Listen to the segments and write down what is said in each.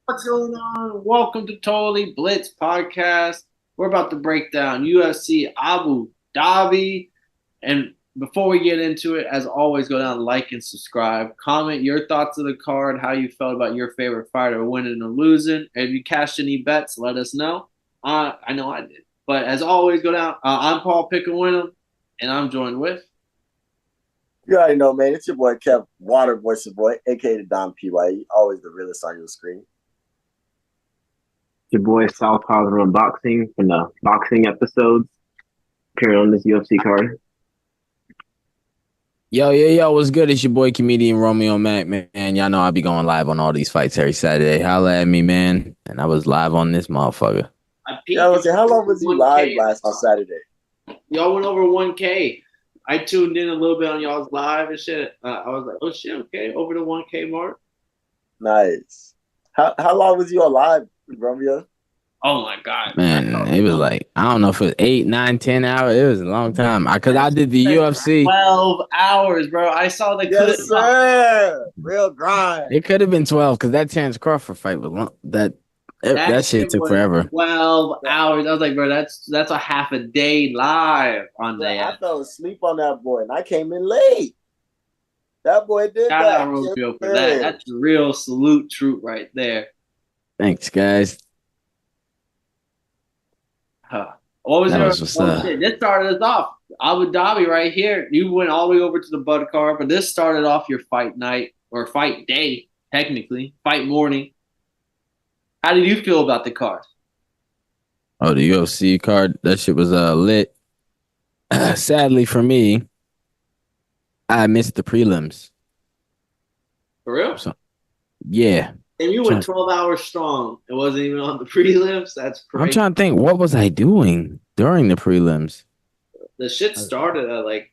What's going on? Welcome to Totally Blitz Podcast. We're about to break down UFC Abu Dhabi. And before we get into it, as always, go down, like, and subscribe. Comment your thoughts of the card, how you felt about your favorite fighter winning or losing. If you cashed any bets, let us know. I know I did. But as always, go down. I'm Paul Pick and Win 'em, and I'm joined with. You already know, man. It's your boy Kev Water Voice Boy, aka the Don PYE. Always the realest on your screen. Your boy South Positive Boxing from the boxing episodes appearing on this UFC card. Yo, what's good? It's your boy comedian Romeo Mac, man. Y'all know I be going live on all these fights every Saturday. Holla at me, man. And I was live on this motherfucker. How long was you live last on Saturday? Y'all went over 1K. I tuned in a little bit on y'all's live and shit. I was like, oh shit, okay, over the 1K mark. Nice. How long was you alive, Romeo? Oh my god, man! It was like, I don't know if it was 8, 9, 10 hours. It was a long time. Because I did the UFC 12 hours, bro. I saw the clip. Yes, sir. Real grind. It could have been 12 because that Terrence Crawford fight was long. That shit took forever. 12 hours. I was like, bro, that's a half a day live on that. I fell asleep on that boy, and I came in late. That boy did Shout that. Out Romeo for that. That's real salute troop right there. Thanks, guys. What was this started us off. Abu Dhabi right here. You went all the way over to the Bud card, but this started off your fight night or fight day, technically, fight morning. How did you feel about the card? Oh, the UFC card, that shit was lit. Sadly for me, I missed the prelims. For real? So, yeah. And you went 12 hours strong. It wasn't even on the prelims. That's crazy. I'm trying to think, what was I doing during the prelims? The shit started at like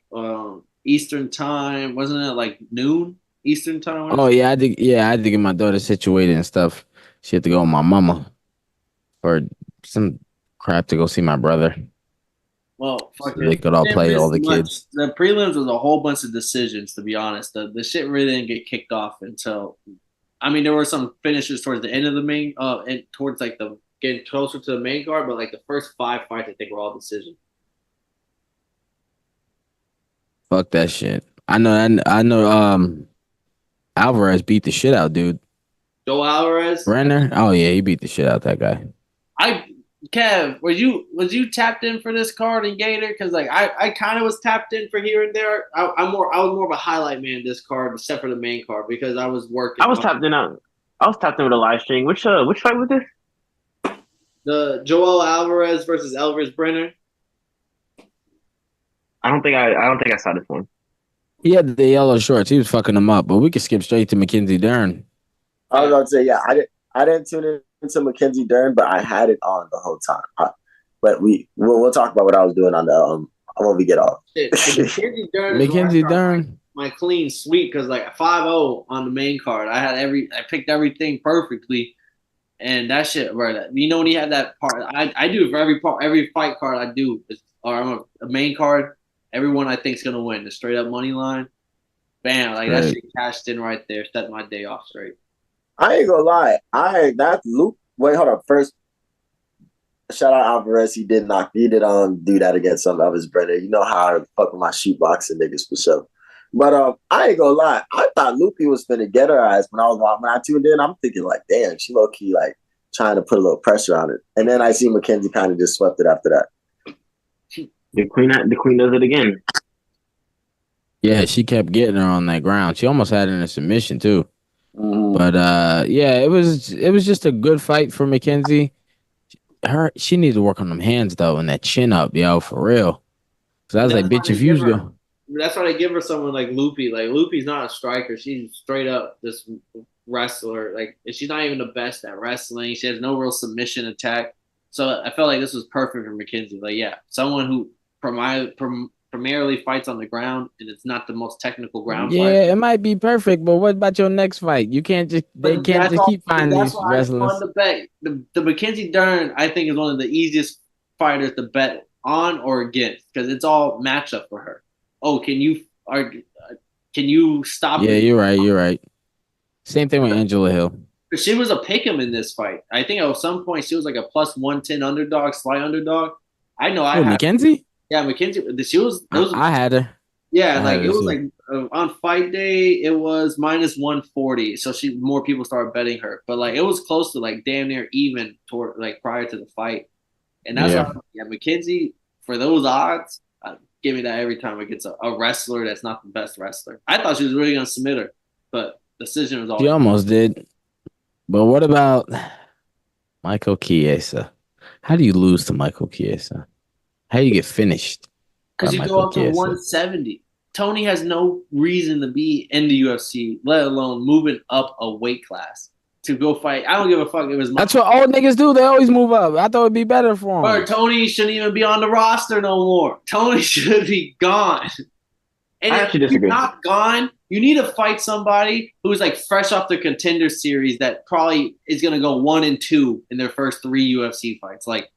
Eastern time. Wasn't it like noon Eastern time? Oh yeah, I did. Yeah, I had to get my daughter situated and stuff. She had to go with my mama for some crap to go see my brother. Well, so they could all play all the kids. The prelims was a whole bunch of decisions, to be honest. The shit really didn't get kicked off until. I mean, there were some finishes towards the end of the main, and towards like the getting closer to the main card, but like the first 5 fights, I think, were all decisions. Fuck that shit. I know. Alvarez beat the shit out, dude. Joe Alvarez. Brenner. Oh yeah, he beat the shit out that guy. Kev, was you tapped in for this card in Gator? Because like I kind of was tapped in for here and there. I was more of a highlight man this card, except for the main card, because I was working. I was tapped in with a live stream. Which fight was this? The Joel Alvarez versus Elvis Brenner. I don't think I saw this one. He had the yellow shorts. He was fucking them up, but we could skip straight to Mackenzie Dern. I was about to say, yeah, I didn't tune in to Mackenzie Dern, but I had it on the whole time. But we'll talk about what I was doing on the when we get off. Mackenzie Dern, my clean sweep, because like 5-0 on the main card. I picked everything perfectly, and that shit, bro. You know when he had that part, I do for every fight card I do, or I'm a main card. Everyone I think is gonna win the straight up money line. Bam, like that shit cashed in right there. Set my day off straight. I ain't gonna lie. Wait, hold up. First, shout out Alvarez. He did do that against some of his brother. You know how I fuck with my shootboxing niggas for sure. But I ain't gonna lie. I thought Lupi was finna get her ass when I tuned in. I'm thinking like, damn, she low key like trying to put a little pressure on it. And then I see Mackenzie kind of just swept it after that. The queen does it again. Yeah, she kept getting her on that ground. She almost had her in a submission too. Mm-hmm. But yeah, it was just a good fight for Mackenzie. She needs to work on them hands though and that chin up, yo, for real. So I was like, bitch, if you go. That's why they give her someone like Lupi. Like Lupi's not a striker. She's straight up this wrestler. Like she's not even the best at wrestling. She has no real submission attack. So I felt like this was perfect for Mackenzie. Like, yeah, someone who primarily fights on the ground, and it's not the most technical ground fight. Yeah, it might be perfect, but what about your next fight? They can't just keep finding these wrestlers. The Mackenzie Dern, I think, is one of the easiest fighters to bet on or against because it's all matchup for her. Oh, can you stop? Yeah, you're right. Same thing with Angela Hill. She was a pick'em in this fight. I think at some point she was like a plus 110 underdog, slight underdog. I know I Oh, had Mackenzie? yeah, Mackenzie. She was it was I had her. yeah, I like had it her was too. like on fight day it was minus 140. So more people started betting her. But like it was close to like damn near even toward like prior to the fight. And that's Yeah. why yeah, Mackenzie for those odds, give me that every time it gets a wrestler that's not the best wrestler. I thought she was really gonna submit her, but decision was She always almost did. But what about Michael Chiesa? How do you lose to Michael Chiesa? How do you get finished by because you go Michael up to Chiesa? 170. Tony has no reason to be in the UFC, let alone moving up a weight class to go fight. I don't give a fuck if it was That's what old niggas do. They always move up. I thought it'd be better for or him. Tony shouldn't even be on the roster no more. Tony should be gone. And I if actually he's disagree. not gone, you need to fight somebody who's like fresh off the contender series that probably is going to go 1-2 in their first 3 UFC fights. Like,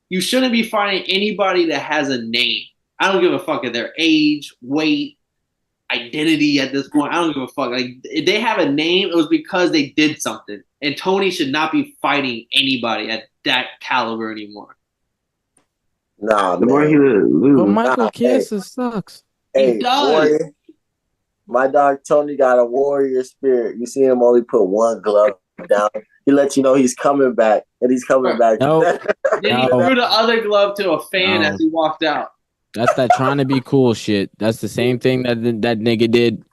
you shouldn't be fighting anybody that has a name. I don't give a fuck at their age, weight, identity at this point. I don't give a fuck. Like, if they have a name, it was because they did something. And Tony should not be fighting anybody at that caliber anymore. Nah, The more he man. But loses. Michael Chiesa sucks. Hey, He does. Warrior. My dog Tony got a warrior spirit. You see him only put one glove down. He lets you know he's coming back, and he's coming back. Nope. Then he No. threw the other glove to a fan No. as he walked out. That's that trying to be cool shit. That's the same thing that nigga did.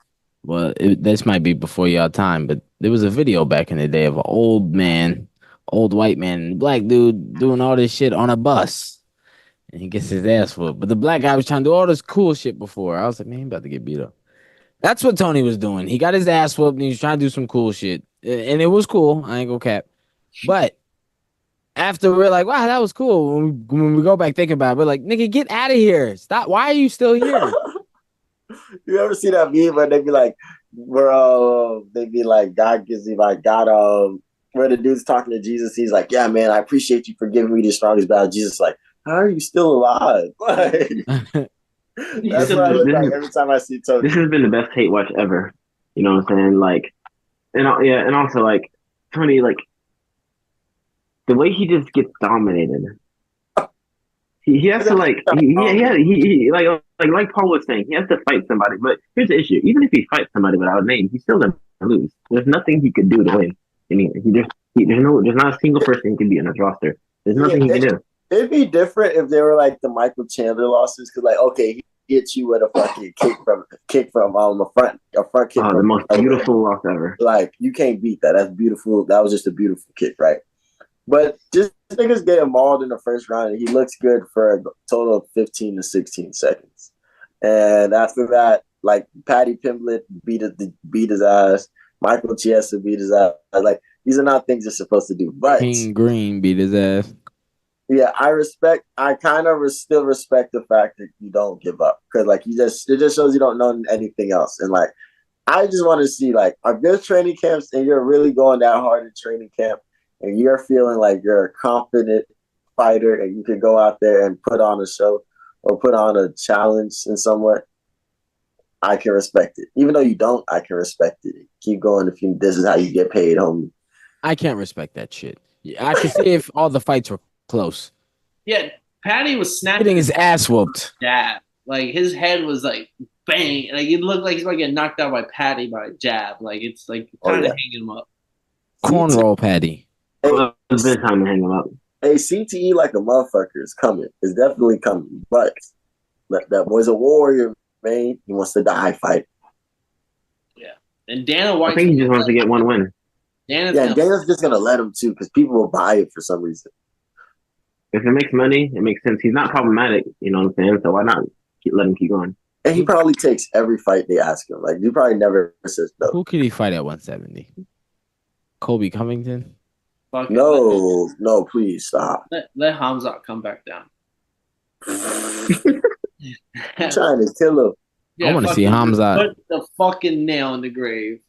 Well, this might be before y'all time, but there was a video back in the day of an old man, old white man, black dude doing all this shit on a bus. And he gets his ass whooped. But the black guy was trying to do all this cool shit before. I was like, man, he about to get beat up. That's what Tony was doing. He got his ass whooped and he was trying to do some cool shit. And it was cool. I ain't gonna cap. But after we're like, wow, that was cool. When we go back thinking about it, we're like, nigga, get out of here. Stop. Why are you still here? You ever see that meme where they be like, God gives you like God where the dude's talking to Jesus, he's like, yeah, man, I appreciate you for giving me the strongest battle. Jesus like, how are you still alive? Like, that's what I look like every time I see Tony. This has been the best hate watch ever. You know what I'm saying? Like, and also like Tony, like the way he just gets dominated. He has to like like Paul was saying, he has to fight somebody. But here's the issue: even if he fights somebody without a name, he's still gonna lose. There's nothing he could do to win. I mean, there's not a single person he can be on his roster. There's nothing he can do. It'd be different if they were like the Michael Chandler losses, because like, okay, he hits you with a fucking kick from a front kick. Oh, the most beautiful loss ever. Like, you can't beat that. That's beautiful. That was just a beautiful kick, right? But just niggas getting mauled in the first round, and he looks good for a total of 15 to 16 seconds. And after that, like Paddy Pimblett beat his ass. Michael Chiesa beat his ass. Like, these are not things you're supposed to do. But King Green beat his ass. yeah, I kind of still respect the fact that you don't give up, because like it just shows you don't know anything else. And like, I just want to see like, are good training camps and you're really going that hard in training camp and you're feeling like you're a confident fighter and you can go out there and put on a show or put on a challenge in some way. I can respect it. Even though you don't, I can respect it. Keep going if this is how you get paid, homie. I can't respect that shit. I can see if all the fights were close. Yeah, Patty was snapping Getting his ass whooped. jab. Like his head was like bang. Like it looked like he's gonna get knocked out by Patty by a jab. Like it's like kind of hanging him up. Cornroll Patty. It's been time to hang him up. Hey, CTE like a motherfucker is coming. It's definitely coming. But that boy's a warrior, man. He wants to die fight. Yeah, and Dana White. I think he just wants to get one win. Dana's just gonna let him too, because people will buy it for some reason. If it makes money, it makes sense. He's not problematic, you know what I'm saying? So why not let him keep going? And he probably takes every fight they ask him. Like, he probably never says no. Who could he fight at 170? Colby Covington? No, please stop. Let Hamzat come back down. I'm trying to kill him. I want to see Hamzat. Put the fucking nail in the grave.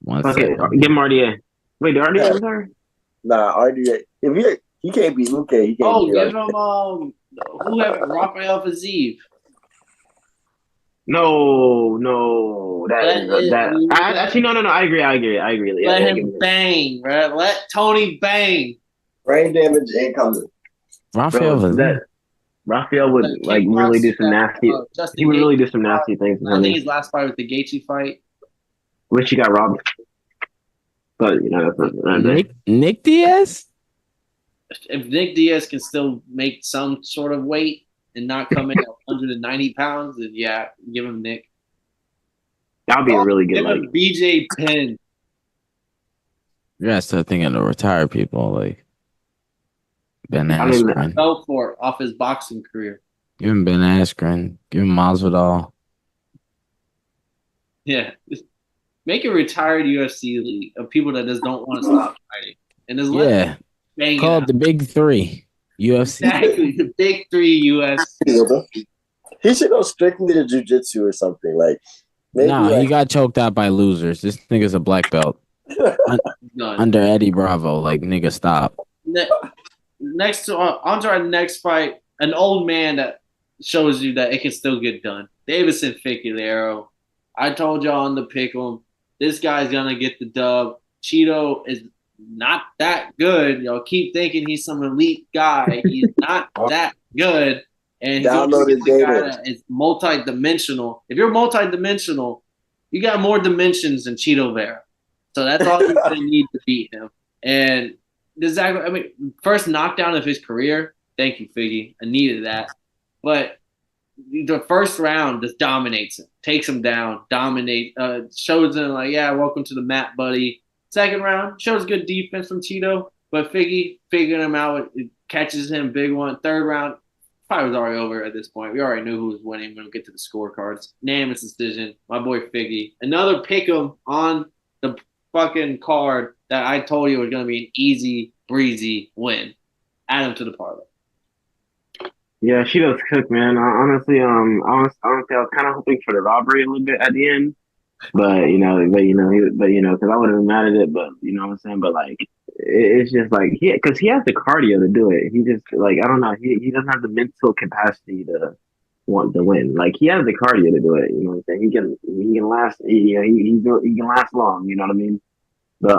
Okay, give him RDA. Wait, the RDA was there? Nah, RDA. If he can't beat Luke, he can't beat give him whoever Rafael Fiziev. No. Let it, Actually, no. I agree. let Yeah, give him me that. bang, bro. Let Tony bang. Brain damage incoming. Rafael Bro, was that Raphael would The like really do kickboxer some that nasty. He Justin would really Gaethje do some fought. nasty things, I man. think his last fight was the Gaethje fight. Wish he got robbed, but that's another day. Nick Diaz. If Nick Diaz can still make some sort of weight and not come in at 190 pounds, then yeah, give him Nick. That would be a really good Give him BJ Penn. You gotta start thinking of retired people like Ben I mean, Askren. Belfort off his boxing career. Give him Ben Askren. Give him Masvidal. Yeah. Make a retired UFC league of people that just don't want to stop fighting. And just let them bang Call it it the Big Three. UFC. Exactly. The big three UFC. He should go strictly to jiu-jitsu or something. Like maybe He got choked out by losers. This nigga's a black belt. Under Eddie Bravo. Like, nigga, stop. Next on to our next fight, an old man that shows you that it can still get done. Davison Figueiredo. I told y'all on the pick 'em, this guy's gonna get the dub. Chito is not that good. Y'all keep thinking he's some elite guy. He's not that good. And he's going to get the guy that is multi-dimensional. If you're multi-dimensional, you got more dimensions than Chito Vera. So that's all you really need to beat him. And first knockdown of his career. Thank you, Figgy. I needed that. But the first round just dominates him, takes him down, shows him like, yeah, welcome to the mat, buddy. Second round shows good defense from Chito, but Figgy figuring him out, it catches him big one. Third round, probably was already over at this point. We already knew who was winning when we get to the scorecards. Unanimous decision. My boy Figgy. Another pick 'em on the fucking card that I told you was going to be an easy, breezy win. Add him to the parlay. Yeah, she does cook, man. Honestly, honestly, I was kind of hoping for the robbery a little bit at the end, because I would have been mad at it, but you know what I'm saying. But like, it's just like because he has the cardio to do it. He just like I don't know. He doesn't have the mental capacity to want to win. Like he has the cardio to do it. You know what I'm saying? He can last. He can last long. You know what I mean? But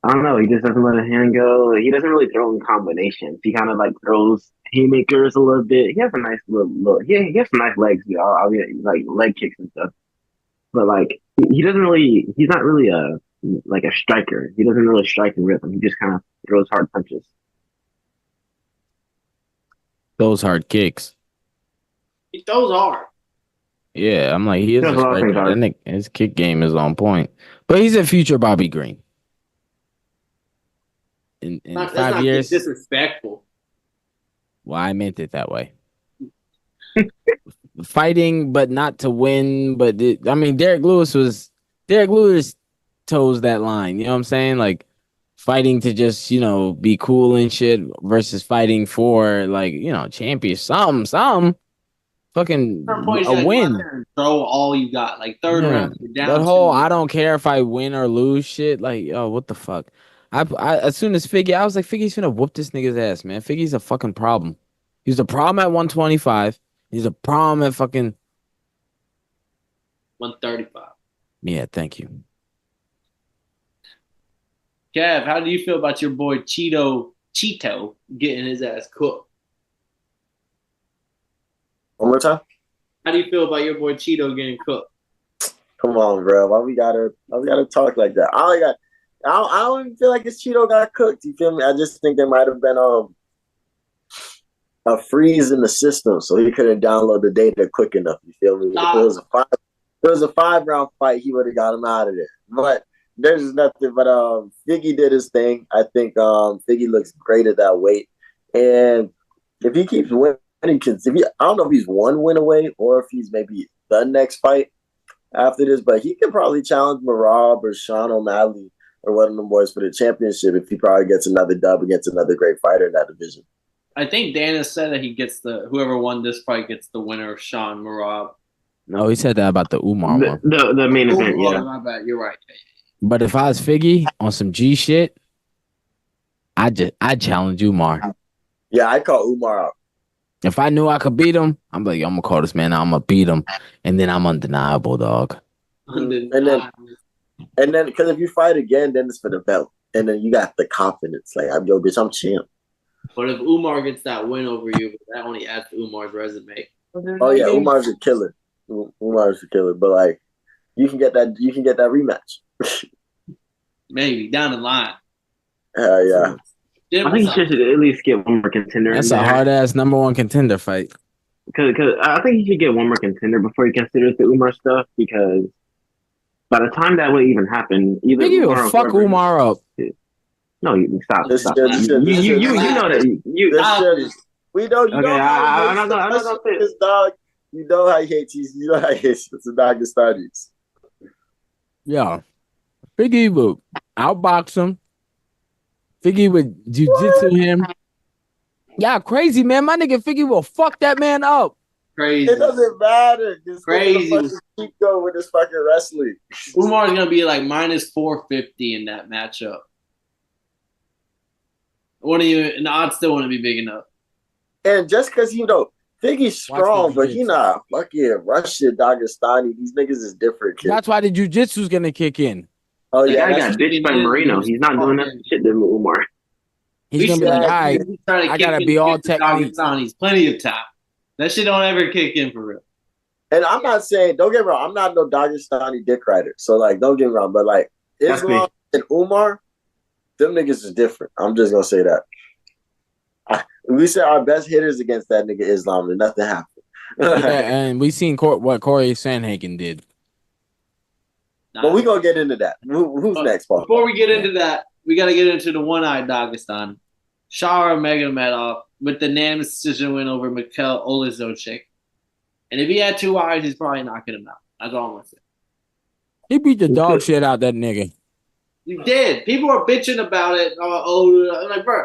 I don't know. He just doesn't let a hand go. He doesn't really throw in combinations. He kind of like throws haymakers a little bit. He has a nice little he has some nice legs. I'll get like leg kicks and stuff. But like he doesn't really. He's not really a striker. He doesn't really strike in rhythm. He just kind of throws hard punches. Those hard kicks. He throws hard. Yeah, I'm like he is a striker. His kick game is on point. But he's a future Bobby Green. In 5 years, disrespectful. Well, I meant it that way. Fighting, but not to win. But Derek Lewis toes that line. You know what I'm saying? Like fighting to just be cool and shit versus fighting for champion some fucking a win. Throw all you got, like third round. That whole I don't care if I win or lose shit. Like, oh, what the fuck? I as soon as Figgy, I was like, Figgy's gonna whoop this nigga's ass, man. Figgy's a fucking problem. He's a problem at 125. He's a problem at fucking 135. Yeah, thank you. Kev, how do you feel about your boy Chito getting his ass cooked? One more time. How do you feel about your boy Chito getting cooked? Come on, bro. Why we gotta talk like that? I don't even feel like this Chito got cooked. You feel me? I just think there might have been a freeze in the system, so he couldn't download the data quick enough. You feel me? If it was a 5-round fight, he would have got him out of there. But there's nothing. But Figgy did his thing. I think Figgy looks great at that weight, and if he keeps winning, because I don't know if he's one win away or if he's maybe the next fight after this, but he can probably challenge Marab or Sean O'Malley or one of them boys for the championship if he probably gets another dub against another great fighter in that division. I think Dana said that he gets whoever won this fight gets the winner of Sean Marab. No, he said that about the Umar one. The main event, yeah. My bad. You're right. But if I was Figgy on some G shit, I'd challenge Umar. Yeah, I call Umar out. If I knew I could beat him, I'm like, I'm gonna call this man out. I'm gonna beat him, and then I'm undeniable, dog. And then, because if you fight again, then it's for the belt, and then you got the confidence. Like, yo, bitch, I'm champ. But if Umar gets that win over you, that only adds to Umar's resume. Oh yeah, Umar's a killer. Umar's a killer. But like, you can get that rematch. Maybe down the line. Hell yeah. I think he should at least get one more contender. That's a hard ass number one contender fight. Because I think he should get one more contender before he considers the Umar stuff. Because by the time that would even happen, either Umar will fuck Umar up. No, you stop. You know that we know. You know how he hates his dog. You know how he hates. You know how he hates the Dagestanis. Yeah, Figgy would outbox him. Figgy would jiu-jitsu him. Yeah, crazy man. My nigga Figgy will fuck that man up. Crazy. It doesn't matter. Just crazy. Keep going with this fucking wrestling. Umar's gonna be like minus 450 in that matchup. And the odds still want to be big enough. And just because Figgy's strong, but he not fucking Russian Dagestani. These niggas is different. Kid. That's why the jiu-jitsu's gonna kick in. Oh yeah, I got ditched by Marino. He's not doing that shit to Umar. He's gonna be like, all right, I gotta be all technique. He's plenty of time. That shit don't ever kick in for real. And I'm not saying, don't get me wrong, I'm not no Dagestani dick rider. So like, don't get me wrong, but like Islam and Umar, them niggas is different. I'm just gonna say that. We said our best hitters against that nigga Islam, and nothing happened. Yeah, and we seen what Corey Sandhagen did. But we gonna get into that. Who's next, Paul? Before we get into that, we gotta get into the one-eyed Dagestan. Shara Magomedov with the unanimous decision win over Mikhail Olazochik. And if he had two eyes, he's probably knocking him out. That's all I'm gonna say. He beat the dog shit out that nigga. He did. People are bitching about it. I'm like, bro.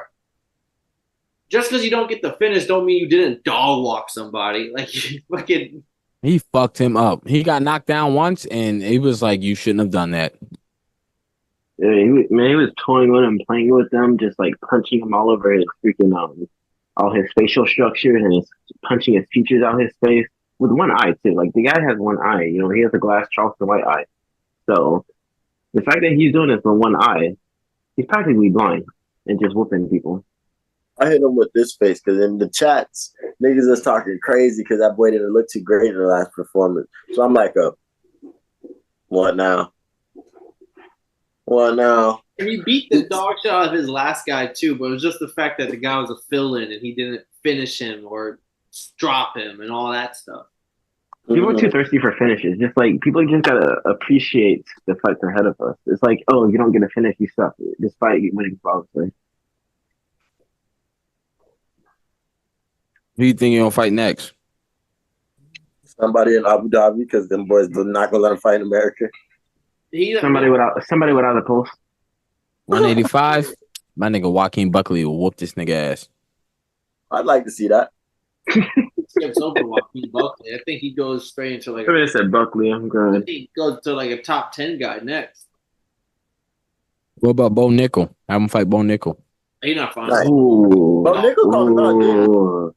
Just because you don't get the finish don't mean you didn't dog walk somebody. Like, fucking. He fucked him up. He got knocked down once, and it was like, you shouldn't have done that. Yeah, he was toying with him, playing with them, just like punching him all over his freaking all his facial structures and punching his features out his face with one eye too. Like the guy has one eye, he has a glass Charleston White eye. So the fact that he's doing this with one eye, he's practically blind and just whooping people. I hit him with this face because in the chats, niggas is talking crazy because that boy didn't look too great in the last performance. So I'm like, what now? What now? And he beat the dog shit out of his last guy too, but it was just the fact that the guy was a fill-in and he didn't finish him or drop him and all that stuff. People are too thirsty for finishes. Just like people just gotta appreciate the fights ahead of us. It's like, oh, you don't get a finish, you suck. Despite winning flawlessly. Who do you think you're gonna fight next? Somebody in Abu Dhabi because them boys are not gonna let him fight in America. Somebody without a pulse. 185. My nigga Joaquin Buckley will whoop this nigga ass. I'd like to see that. Skips over Joaquin Buckley. I think he goes straight into like. I said Buckley. I'm good. I think he goes to like a top 10 guy next. What about Bo Nickel? Have him fight Bo Nickel. He's not fine. Nice. Bo Nickel calling out good.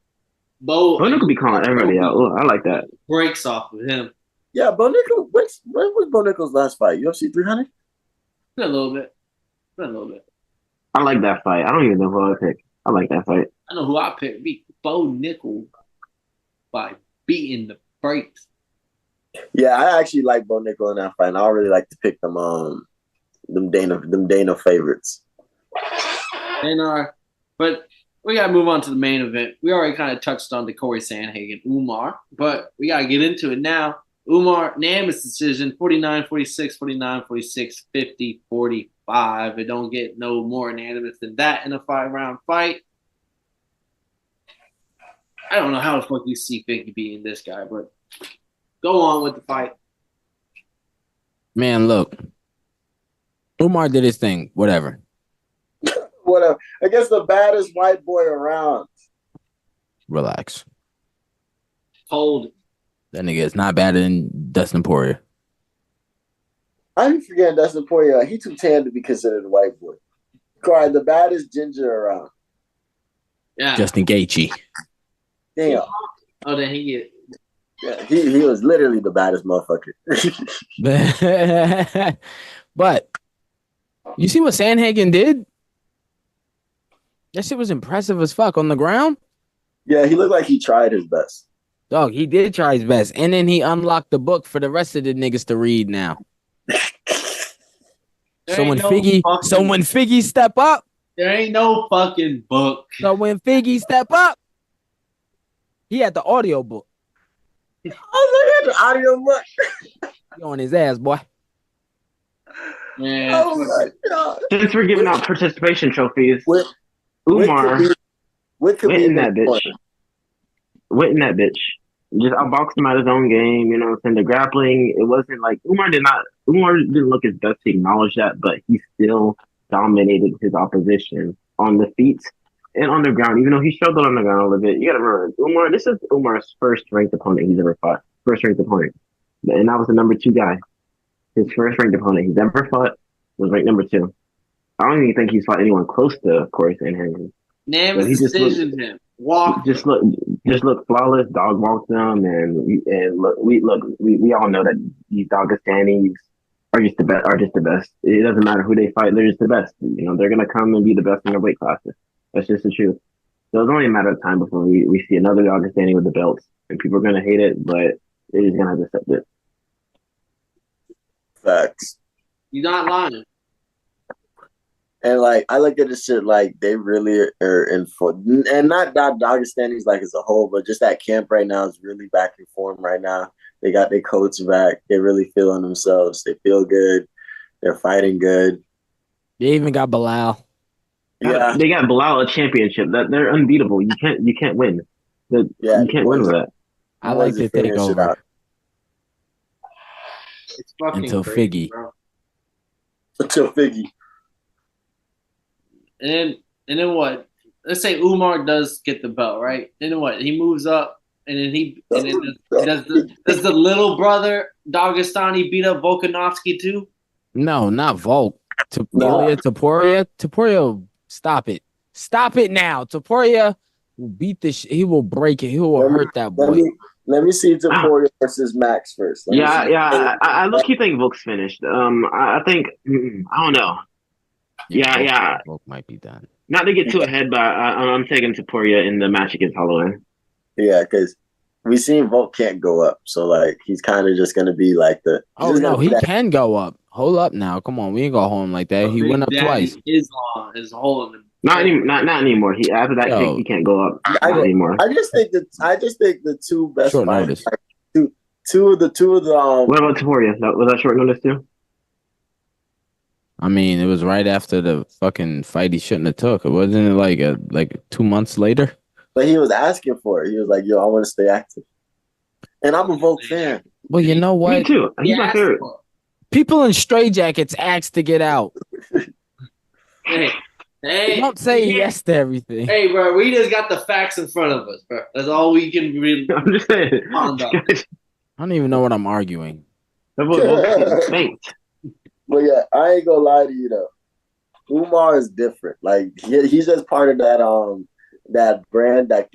Bo Nickel be calling everybody out. Ooh, I like that. Breaks off of him. Yeah, Bo Nickel. When was Bo Nickel's last fight? UFC 300? A little bit. I like that fight. I don't even know who I pick. I like that fight. I know who I picked. Beat Bo Nickel by beating the brakes. Yeah, I actually like Bo Nickel in that fight. And I really like to pick them Dana favorites. But we gotta move on to the main event. We already kind of touched on the Corey Sandhagen, Umar, but we gotta get into it now. Umar, unanimous decision, 49-46, 49-46, 50-45. It don't get no more unanimous than that in a 5-round fight. I don't know how the fuck you see Figgy beating this guy, but go on with the fight. Man, look. Umar did his thing. Whatever. Whatever. Against the baddest white boy around. Relax. Hold. That nigga is not better than Dustin Poirier. I ain't forgetting Dustin Poirier. He too tan to be considered a white boy. Corey, the baddest ginger around. Yeah. Justin Gaethje. Damn. Oh, then he get. Yeah, he was literally the baddest motherfucker. But you see what Sandhagen did? That shit was impressive as fuck on the ground. Yeah, he looked like he tried his best. Dog, he did try his best. And then he unlocked the book for the rest of the niggas to read now. So when Figgy step up. There ain't no fucking book. So when Figgy step up, he had the audio book. Oh, look at the audio book. He on his ass, boy. Man. Oh my God. Since we're giving out participation trophies, With Umar went in that bitch. Went in that bitch. Just outboxed him at his own game, you know what I'm saying? The grappling, it wasn't like Umar didn't look his best to acknowledge that, but he still dominated his opposition on the feet and on the ground, even though he struggled on the ground a little bit. You gotta remember, this is Umar's first ranked opponent he's ever fought. First ranked opponent. And that was the number 2 guy. His first ranked opponent he's ever fought was ranked number 2. I don't even think he's fought anyone close to Corey Sandhagen. Name decision him. Walk. Just look flawless. Dog walked them, we all know that these Dagestanis are just the best. It doesn't matter who they fight; they're just the best. You know, they're gonna come and be the best in their weight classes. That's just the truth. So it's only a matter of time before we see another Dagestani with the belts, and people are gonna hate it, but they're just gonna have to accept it. Facts. You're not lying. And like I look at this shit like they really are in form, and not that Dagestanis like as a whole, but just that camp right now is really back in form right now. They got their coach back. They're really feeling themselves. They feel good. They're fighting good. They even got Bilal. Yeah, they got Bilal a championship. That they're unbeatable. You can't win. You can't win with that. I like to take over It's fucking until crazy, Figgy. Bro. Until Figgy. And then what? Let's say Umar does get the belt, right? Then what? He moves up, and then does the little brother Dagestani beat up Volkanovski too? No, not Volk. Ilya Topuria. Topuria, stop it. Stop it now. Topuria will beat this. He will break it. He will hurt that boy. Let me see Topuria versus Max first. I look. You think Volk's finished? I think I don't know. Yeah. Volk might be done. Not to get too ahead, but I'm taking Topuria in the match against Holloway. Yeah, because we seen Volk can't go up, so like he's kind of just gonna be like the. Oh no, he can go up. Hold up now, come on, we ain't gonna hold him like that. He went up twice. Islam is holding him. Not anymore. He after that kick, he can't go up anymore. I just think the two best short notice. Two of the What about Topuria? Was that short notice too? I mean, it was right after the fucking fight he shouldn't have took. It wasn't like 2 months later. But he was asking for it. He was like, "Yo, I want to stay active," and I'm a Volk fan. Well, you know what? Me too. He's my favorite. People in straitjackets ask to get out. Hey, don't say yes to everything. Hey, bro, we just got the facts in front of us, bro. That's all we can really. I'm just saying. I don't even know what I'm arguing. But yeah, I ain't gonna lie to you though. Umar is different. Like he's just part of that brand of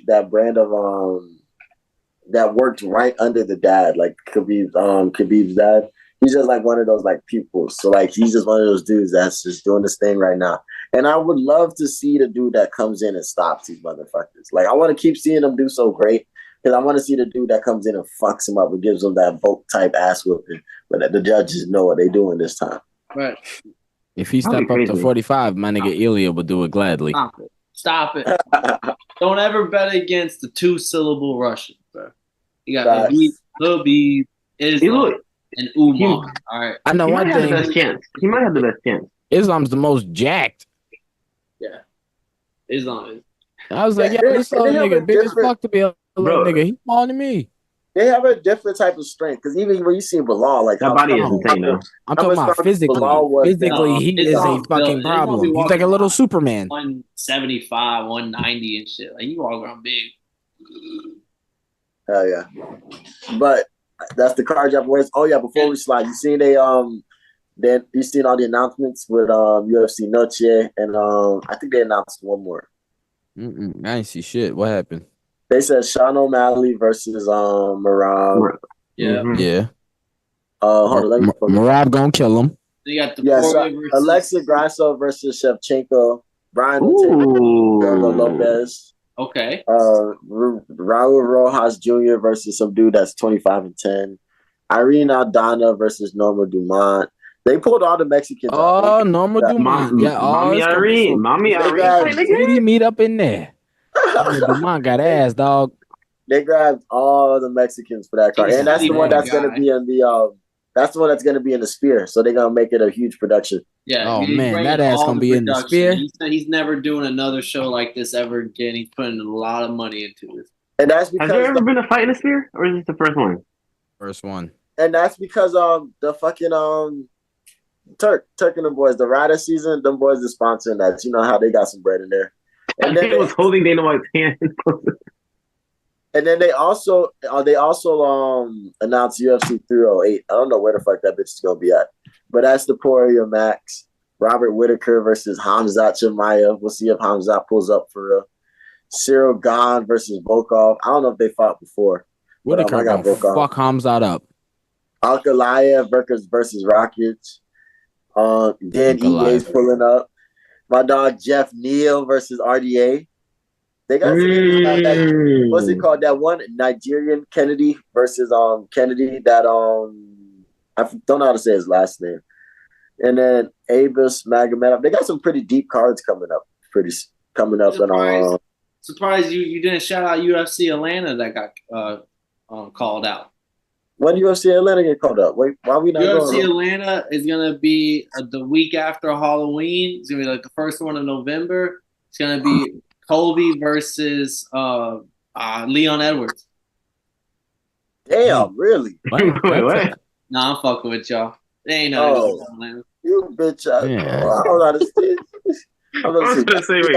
that worked right under the dad, like Khabib's dad. He's just like one of those like people. So like he's just one of those dudes that's just doing this thing right now. And I would love to see the dude that comes in and stops these motherfuckers. Like I want to keep seeing them do so great. Because I want to see the dude that comes in and fucks him up and gives him that Volk type ass whooping, but the judges know what they're doing this time. Right. If he step up to 45, my nigga Ilya would do it gladly. Stop it. Don't ever bet against the 2-syllable Russian, bro. You got Khabib, Islam, and Umar. All right. I know one thing. He might have the best chance. Islam's the most jacked. Yeah. Islam is. I was like, yeah, this little nigga big as fuck to be a little nigga. He's smaller than me. They have a different type of strength because even when you see Bilal, like that body is insane though. I'm talking about physically. Physically, he is a fucking problem. He's like a little Superman. 175, 190 and shit. Like you walk around big. Hell yeah. But that's the card job boys. Oh yeah, before we slide, you seen you seen all the announcements with UFC Noche and I think they announced one more. I didn't see shit. What happened? They said Sean O'Malley versus Marab. Yeah. Mhm. Yeah. Hold on, let me focus. Marab gonna kill him. You got the Yes, Alexa Grasso versus Shevchenko. Brian Ortega, Gergo Lopez. Okay. Raul Rojas Jr. versus some dude that's 25-10. Irene Aldana versus Norma Dumont. They pulled all the Mexicans out. Oh, Norma Dumont. Yeah, Mommy Irene. Mommy Irene. Booty meat up in there. Norma Dumont got ass, dog. They grabbed all the Mexicans for that card. And that's the one that's going to be in the that's the one that's going to be in the Sphere. So they're going to make it a huge production. Yeah. Oh man, that ass gonna be in the Sphere. He said he's never doing another show like this ever again. He's putting a lot of money into it. And that's because has there ever been a fight in the Sphere, or is this the first one? First one. And that's because the fucking Turk and the boys, the Rider season, them boys are sponsoring that. You know how they got some bread in there. And then they was holding Dana White's hand. And then they also announced UFC 308. I don't know where the fuck that bitch is gonna be at, but that's the Poirier Max, Robert Whitaker versus Hamzat Chimaev. We'll see if Hamzat pulls up for real. Cyril Gahn versus Volkov. I don't know if they fought before. Whitaker gonna fuck Hamzat up. Alkalaev versus Rockets. Dan Igue's pulling up. My dog Jeff Neal versus RDA. They got that, what's it called? That one Nigerian Kennedy versus Kennedy. That I don't know how to say his last name. And then Abus Magomedov. They got some pretty deep cards coming up. Surprised you didn't shout out UFC Atlanta that got called out. When UFC Atlanta get called up? Wait, why are we not UFC Atlanta is gonna be the week after Halloween. It's gonna be like the first one of November. It's gonna be Colby versus Leon Edwards. Damn, really? What? Nah, I'm fucking with y'all. They ain't no Atlanta. You bitch. Yeah. I don't understand. I was gonna say, wait,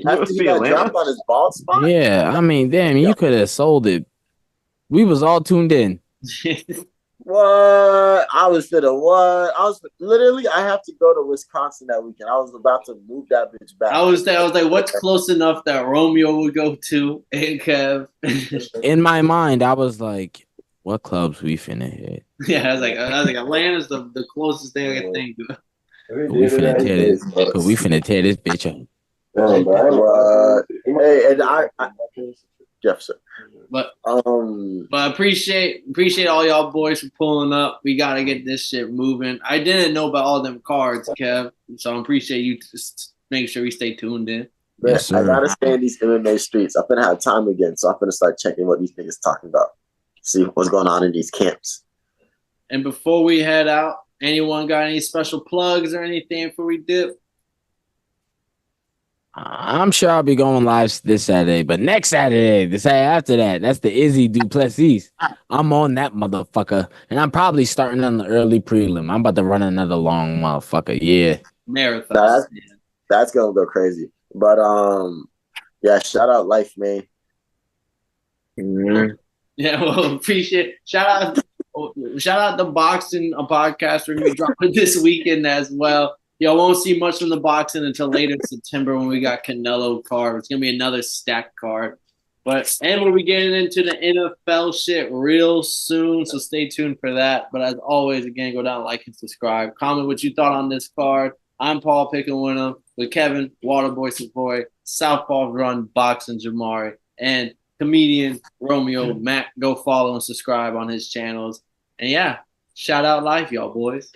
after he got dropped on his bald spot? Yeah, I mean, damn, you could have sold it. We was all tuned in. What? I was literally, I have to go to Wisconsin that weekend. I was about to move that bitch back. I was like, what's close enough that Romeo would go to and Kev? In my mind, I was like, what clubs we finna hit? Yeah, I was like, Atlanta's the closest thing I can think of. We finna tear this bitch up. Hey, and I Jefferson. But I appreciate all y'all boys for pulling up. We gotta get this shit moving. I didn't know about all them cards, Kev, so I appreciate you just make sure we stay tuned in. Yes, sir. I gotta stay in these MMA streets. I'm gonna have time again, so I'm gonna start checking what these niggas talking about. See what's going on in these camps. And before we head out, anyone got any special plugs or anything before we dip? I'm sure I'll be going live this Saturday, but next Saturday, the Saturday after that, that's the Izzy Duplessis. I'm on that motherfucker, and I'm probably starting on the early prelim. I'm about to run another long motherfucker. Yeah, marathon. That's gonna go crazy. But yeah, shout out Life, man. Mm-hmm. Yeah, well, appreciate. Shout out the boxing podcast. We're gonna be dropping this weekend as well. Y'all won't see much from the boxing until later in September when we got Canelo card. It's gonna be another stacked card. And we'll be getting into the NFL shit real soon, so stay tuned for that. But as always, again, go down, like, and subscribe. Comment what you thought on this card. I'm Paul Picking with Kevin, Waterboy Savoy, Southpaw Run, Boxing Jamari, and comedian Romeo Matt. Go follow and subscribe on his channels. And yeah, shout out Life, y'all boys.